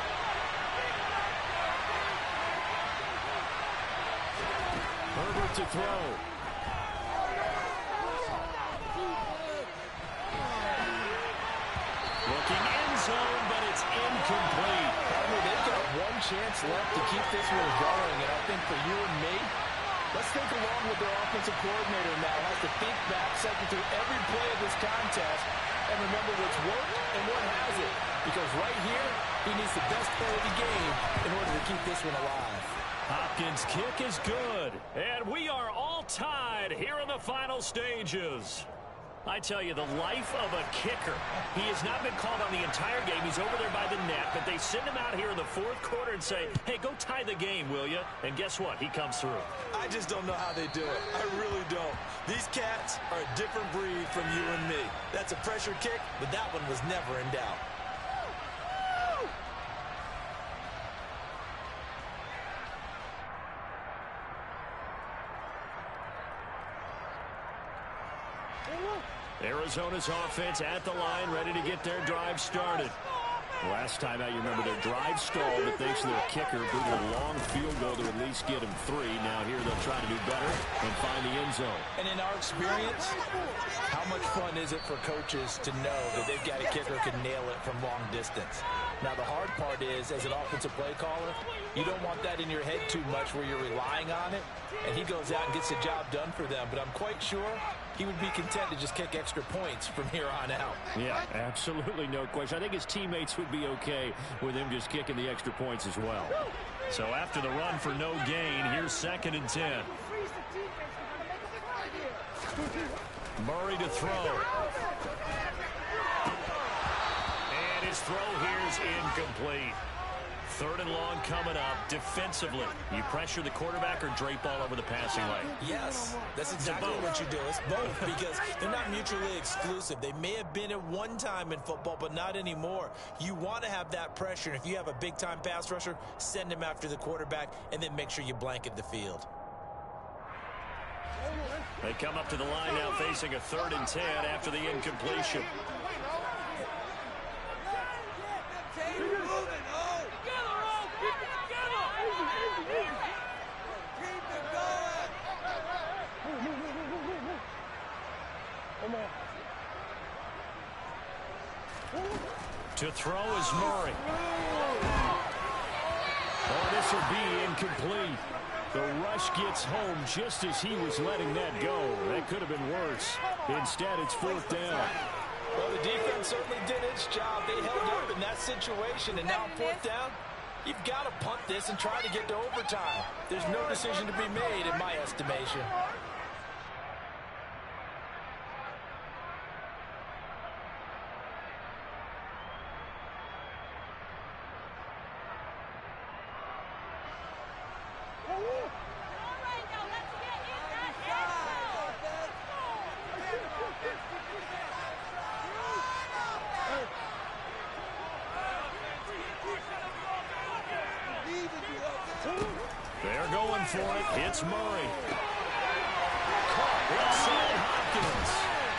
Herbert to throw. Looking end zone, but it's incomplete. They've got one chance left to keep this one going, and I think for you and me, let's think along with their offensive coordinator now. Has to think back, cycle through every play of this contest, and remember what's worked and what hasn't. Because right here, he needs the best play of the game in order to keep this one alive. Hopkins' kick is good. And we are all tied here in the final stages. I tell you, the life of a kicker. He has not been called on the entire game. He's over there by the net, but they send him out here in the fourth quarter and say, hey, go tie the game, will you? And guess what? He comes through. I just don't know how they do it. I really don't. These cats are a different breed from you and me. That's a pressure kick, but that one was never in doubt. Arizona's offense at the line, ready to get their drive started. Last time out, you remember their drive stalled, but thanks to their kicker, booted a long field goal to at least get them 3. Now here they'll try to do better and find the end zone. And in our experience, how much fun is it for coaches to know that they've got a kicker who can nail it from long distance? Now the hard part is, as an offensive play caller, you don't want that in your head too much where you're relying on it, and he goes out and gets the job done for them. But I'm quite sure he would be content to just kick extra points from here on out. Yeah, absolutely no question. I think his teammates would be okay with him just kicking the extra points as well. So after the run for no gain, here's 2nd and 10. Murray to throw. And his throw here is incomplete. 3rd and long coming up. Defensively, you pressure the quarterback or drape all over the passing lane? Yes, that's exactly what you do. It's both because they're not mutually exclusive. They may have been at one time in football, but not anymore. You want to have that pressure. And if you have a big-time pass rusher, send him after the quarterback and then make sure you blanket the field. They come up to the line now facing a 3rd and 10 after the incompletion. To throw is Murray. Oh, this will be incomplete. The rush gets home just as he was letting that go. That could have been worse. Instead, it's 4th down. Well, the defense certainly did its job. They held up in that situation, and now 4th down, you've got to punt this and try to get to overtime. There's no decision to be made in my estimation. They're going for it. It's Murray. Caught inside Hopkins.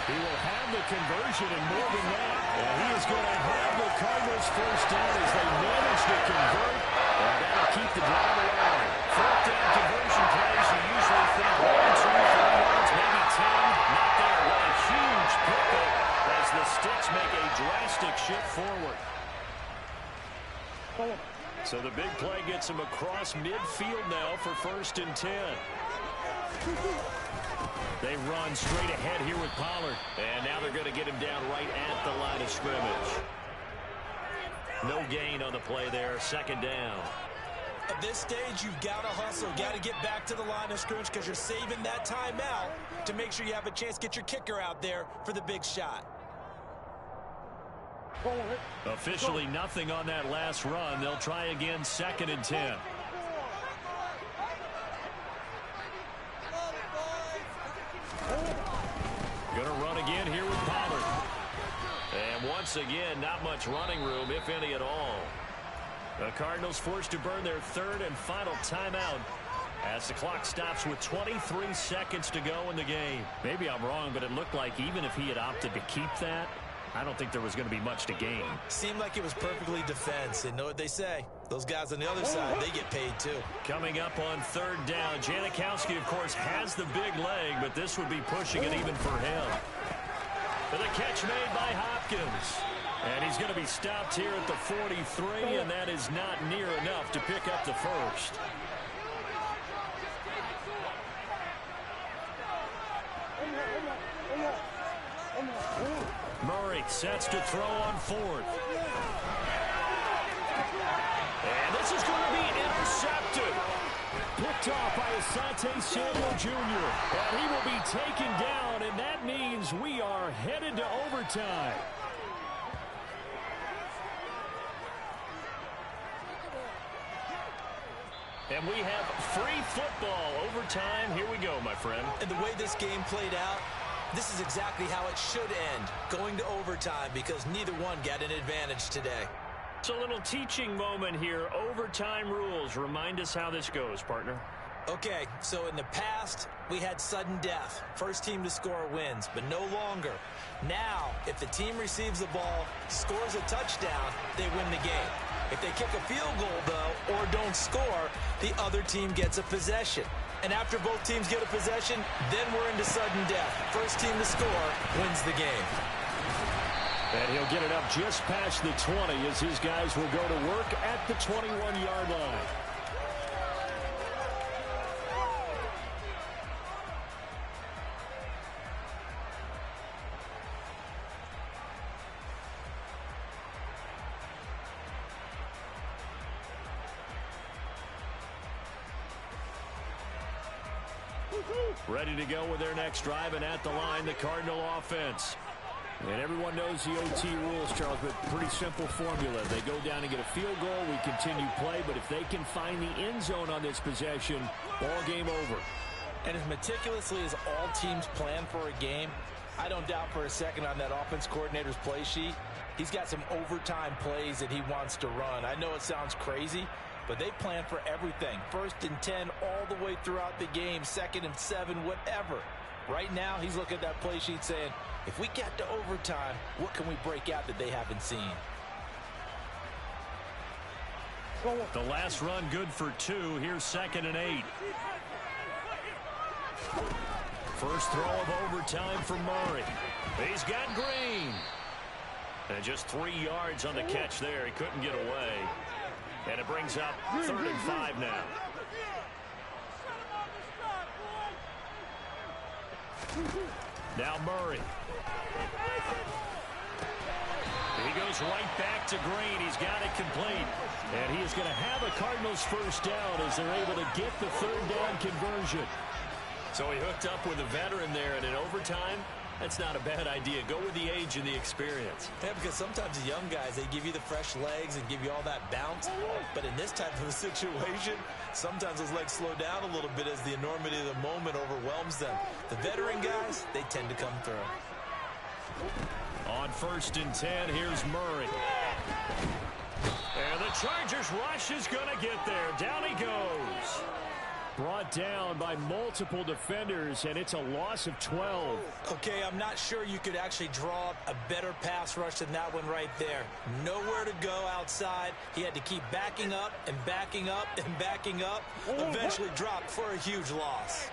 He will have the conversion and more than that. And he is going to have the Cardinals 1st down as they manage to convert. And that'll keep the drive alive. 4th down conversion plays. You usually think 1, 2, 3 yards, maybe 10. Not there. What a huge pickup as the Sticks make a drastic shift forward. So the big play gets him across midfield now for 1st and 10. They run straight ahead here with Pollard. And now they're going to get him down right at the line of scrimmage. No gain on the play there. 2nd down. At this stage, you've got to hustle. Got to get back to the line of scrimmage because you're saving that timeout to make sure you have a chance to get your kicker out there for the big shot. Officially nothing on that last run. They'll try again 2nd and 10. Gonna run again here with Pollard. And once again, not much running room, if any at all. The Cardinals forced to burn their 3rd and final timeout as the clock stops with 23 seconds to go in the game. Maybe I'm wrong, but it looked like even if he had opted to keep that, I don't think there was going to be much to gain. Seemed like it was perfectly defense. And know what they say? Those guys on the other side, they get paid too. Coming up on 3rd down, Janikowski, of course, has the big leg, but this would be pushing it even for him. For the catch made by Hopkins. And he's going to be stopped here at the 43, and that is not near enough to pick up the 1st. Murray sets to throw on 4th. And this is going to be intercepted. Picked off by Asante Samuel Jr. And he will be taken down, and that means we are headed to overtime. And we have free football. Overtime. Here we go, my friend. And the way this game played out, this is exactly how it should end, going to overtime, because neither one got an advantage today. It's a little teaching moment here. Overtime rules. Remind us how this goes, partner. Okay, so in the past, we had sudden death. First team to score wins, but no longer. Now, if the team receives the ball, scores a touchdown, they win the game. If they kick a field goal, though, or don't score, the other team gets a possession. And after both teams get a possession, then we're into sudden death. First team to score wins the game. And he'll get it up just past the 20 as his guys will go to work at the 21-yard line. Ready to go with their next drive, and at the line, the Cardinal offense. And everyone knows the OT rules, Charles, but pretty simple formula. They go down and get a field goal, we continue play, but if they can find the end zone on this possession, ball game over. And as meticulously as all teams plan for a game, I don't doubt for a second on that offense coordinator's play sheet, he's got some overtime plays that he wants to run. I know it sounds crazy, but they plan for everything. 1st and 10 all the way throughout the game, 2nd and 7, whatever. Right now, he's looking at that play sheet saying, if we get to overtime, what can we break out that they haven't seen? The last run good for 2. Here's 2nd and 8. First throw of overtime for Murray. He's got Green. And just 3 yards on the catch there. He couldn't get away. And it brings up 3rd and 5 now. Now Murray. He goes right back to Green. He's got it complete. And he is going to have a Cardinals first down as they're able to get the 3rd down conversion. So he hooked up with a veteran there, and in overtime, that's not a bad idea. Go with the age and the experience. Yeah, because sometimes the young guys, they give you the fresh legs and give you all that bounce. But in this type of a situation, sometimes those legs slow down a little bit as the enormity of the moment overwhelms them. The veteran guys, they tend to come through. On 1st and 10, here's Murray. And the Chargers rush is going to get there. Down he goes. Brought down by multiple defenders, and it's a loss of 12. Okay, I'm not sure you could actually draw up a better pass rush than that one right there. Nowhere to go outside. He had to keep backing up and backing up and backing up. Eventually dropped for a huge loss.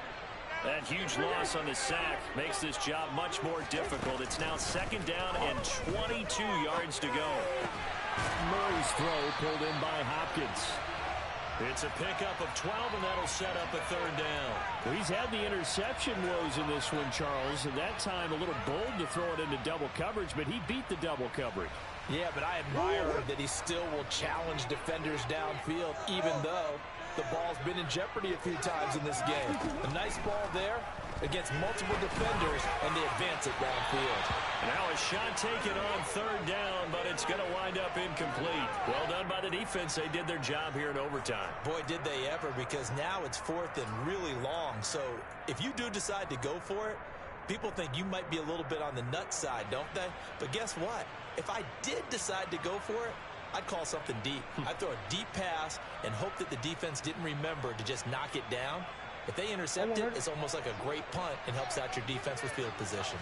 That huge loss on the sack makes this job much more difficult. It's now 2nd down and 22 yards to go. Murray's throw pulled in by Hopkins. It's a pickup of 12, and that'll set up a 3rd down. Well, he's had the interception woes in this one, Charles, and that time a little bold to throw it into double coverage, but he beat the double coverage. Yeah, but I admire that he still will challenge defenders downfield, even though the ball's been in jeopardy a few times in this game. A nice ball there against multiple defenders, and they advance it downfield. Now a shot taken on 3rd down, but it's going to wind up incomplete. Well done by the defense. They did their job here in overtime. Boy, did they ever, because now it's 4th and really long. So if you do decide to go for it, people think you might be a little bit on the nut side, don't they? But guess what? If I did decide to go for it, I'd call something deep. I'd throw a deep pass and hope that the defense didn't remember to just knock it down. If they intercept it, it's almost like a great punt and helps out your defense with field position.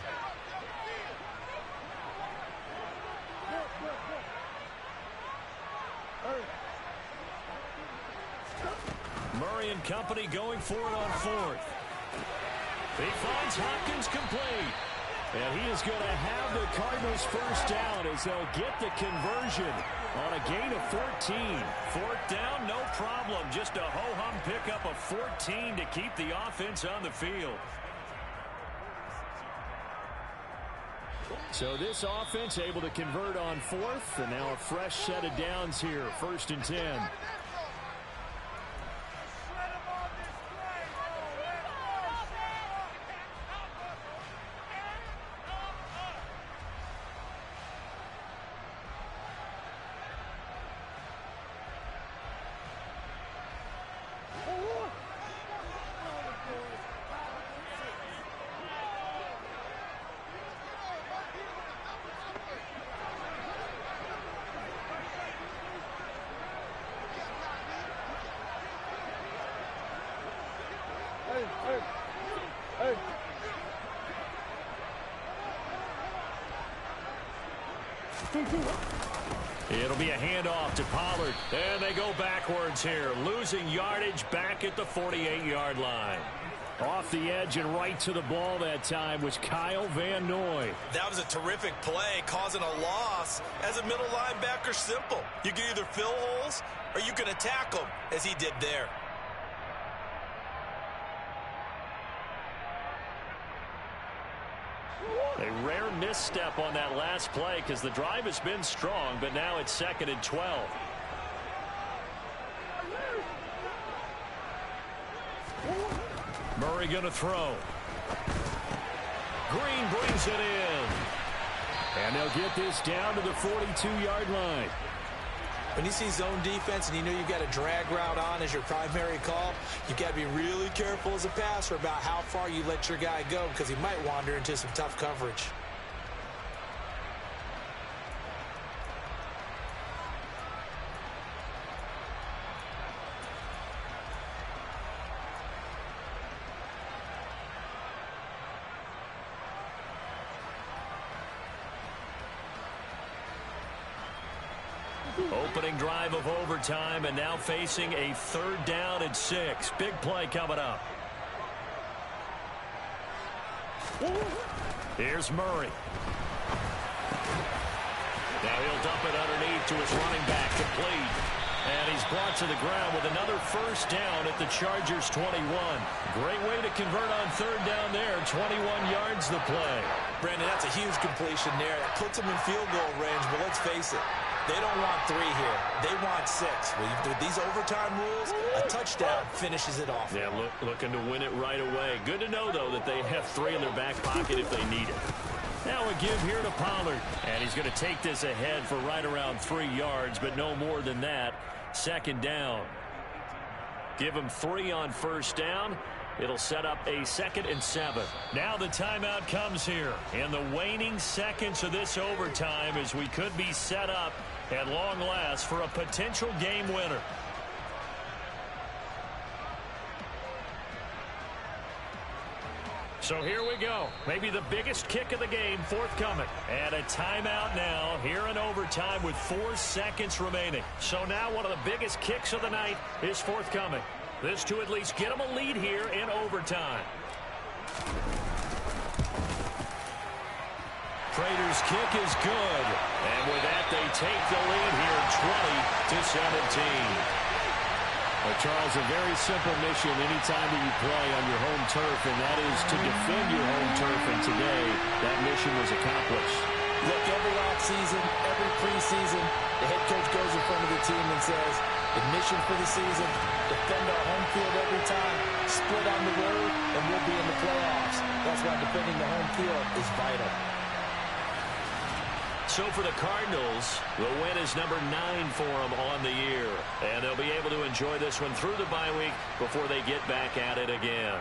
Murray and company going for it on 4th. He finds Hopkins complete. And he is going to have the Cardinals first down as they'll get the conversion on a gain of 14. 4th down, no problem. Just a ho-hum pickup of 14 to keep the offense on the field. So this offense able to convert on 4th, and now a fresh set of downs here, 1st and 10. It'll be a handoff to Pollard. And they go backwards here, losing yardage back at the 48-yard line. Off the edge and right to the ball that time was Kyle Van Noy. That was a terrific play, causing a loss. As a middle linebacker, simple. You can either fill holes or you can attack them, as he did there. A rare misstep on that last play because the drive has been strong, but now it's 2nd and 12. Murray going to throw. Green brings it in. And they'll get this down to the 42-yard line. When you see zone defense and you know you've got a drag route on as your primary call, you've got to be really careful as a passer about how far you let your guy go because he might wander into some tough coverage. Opening drive of overtime, and now facing a 3rd down and 6. Big play coming up. Here's Murray. Now he'll dump it underneath to his running back, complete. And he's brought to the ground with another 1st down at the Chargers' 21. Great way to convert on 3rd down there. 21 yards the play. Brandon, that's a huge completion there. That puts him in field goal range, but let's face it. They don't want 3 here. They want 6. With these overtime rules, a touchdown finishes it off. Yeah, looking to win it right away. Good to know, though, that they have 3 in their back pocket if they need it. Now a give here to Pollard. And he's going to take this ahead for right around 3 yards, but no more than that. 2nd down. Give him 3 on 1st down. It'll set up a 2nd and 7. Now the timeout comes here in the waning seconds of this overtime as we could be set up at long last for a potential game winner. So here we go. Maybe the biggest kick of the game forthcoming. And a timeout now here in overtime with 4 seconds remaining. So now one of the biggest kicks of the night is forthcoming. This to at least get them a lead here in overtime. Prater's kick is good. And with that, they take the lead here 20-17. Charles, a very simple mission anytime that you play on your home turf, and that is to defend your home turf. And today, that mission was accomplished. Look, every offseason, every preseason, the head coach goes in front of the team and says, the mission for the season, defend our home field every time, split on the road, and we'll be in the playoffs. That's why defending the home field is vital. So for the Cardinals, the win is number 9 for them on the year. And they'll be able to enjoy this one through the bye week before they get back at it again.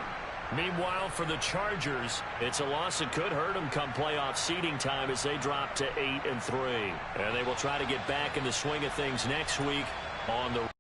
Meanwhile, for the Chargers, it's a loss that could hurt them come playoff seeding time as they drop to 8-3. And they will try to get back in the swing of things next week on the